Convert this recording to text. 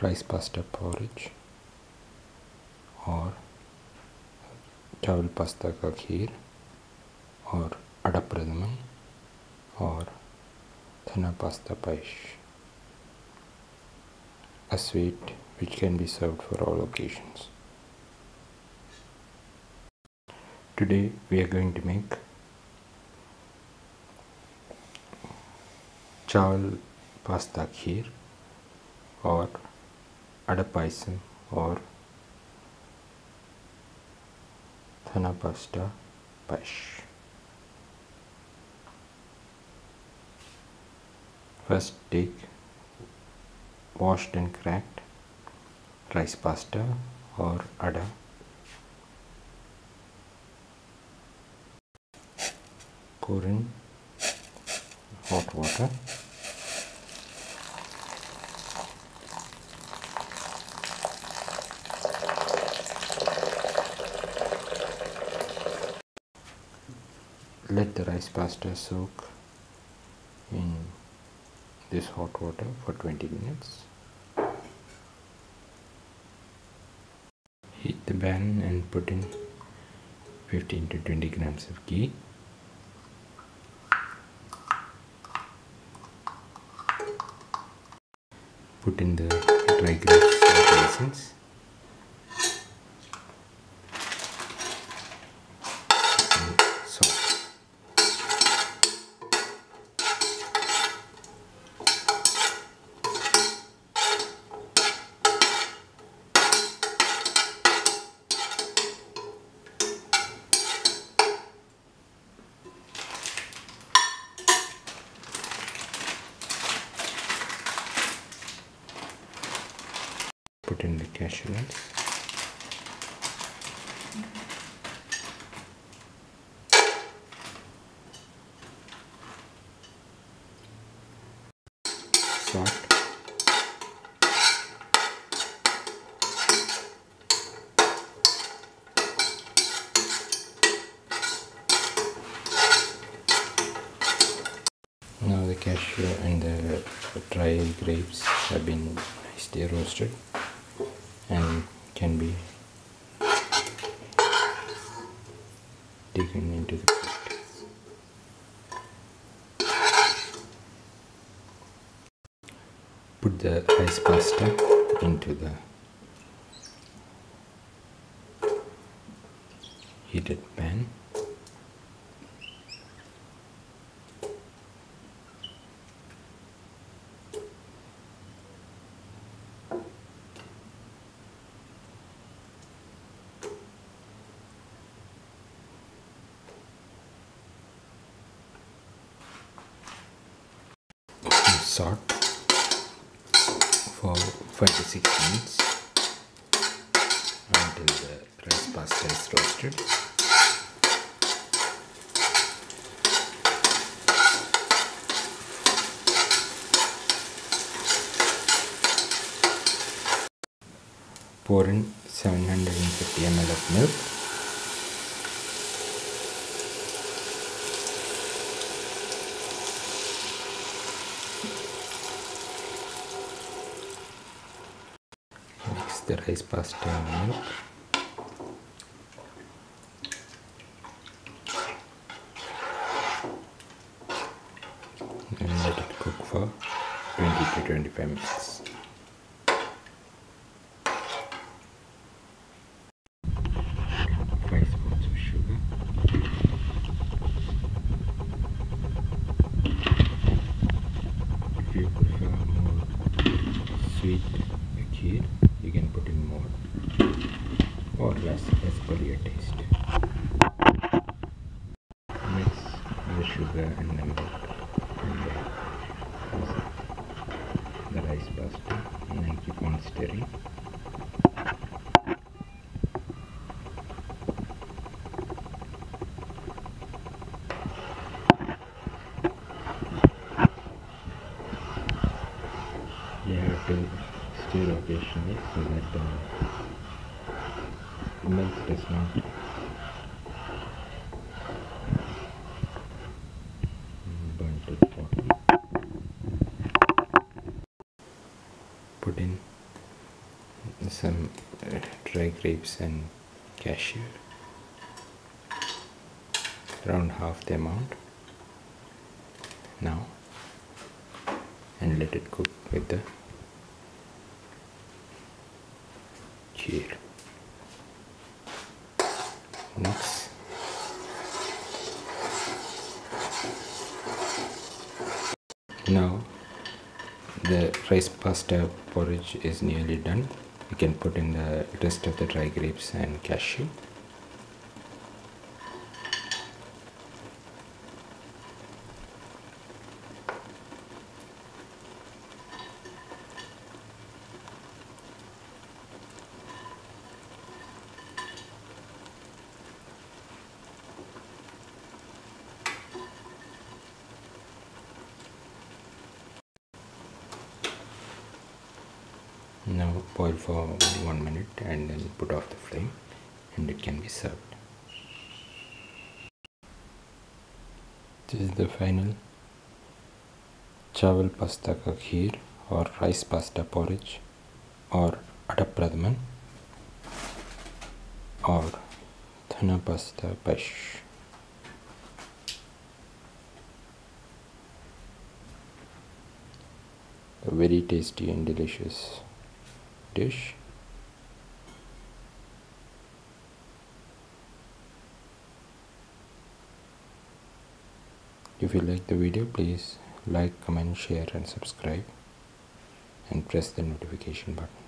rice pasta porridge और चावल pasta का खीर और अड़ा प्रदमन और धना pasta payesh, a sweet which can be served for all occasions. Today we are going to make Chawal Pasta Kheer और Ada Payasam और Dhana Pasta Payesh. First take washed and cracked rice pasta or ada, pour in hot water, let the rice pasta soak in this hot water for 20 minutes. Heat the pan and put in 15 to 20 grams of ghee. Put in the dry grapes or raisins. And salt. Put in the cashew nuts. Salt. Now the cashew and the dry grapes have been nicely roasted and can be taken into the plate. Put the rice pasta into the heated pan. Salt for 5 to 6 minutes until the rice pasta is roasted. Pour in 750 ml of milk. Mix the rice pasta and milk. And let it cook for 20 to 25 minutes. If you prefer more sweet kheer, you can put in more or less as per your taste. Mix the sugar and the milk and the rice pasta and then keep on stirring. You have to stir occasionally so that the milk does not burn to the bottom. Put in some dry grapes and cashew, around half the amount now, and let it cook with the kheer. Next, now the rice pasta porridge is nearly done. You can put in the rest of the dry grapes and cashew. Now boil for 1 minute and then put off the flame, and it can be served. This is the final Chawal Pasta ka Kheer or rice pasta porridge or Ada or Dhana Pasta Payesh. A very tasty and delicious dish. If you like the video, please like, comment, share and subscribe, and press the notification button.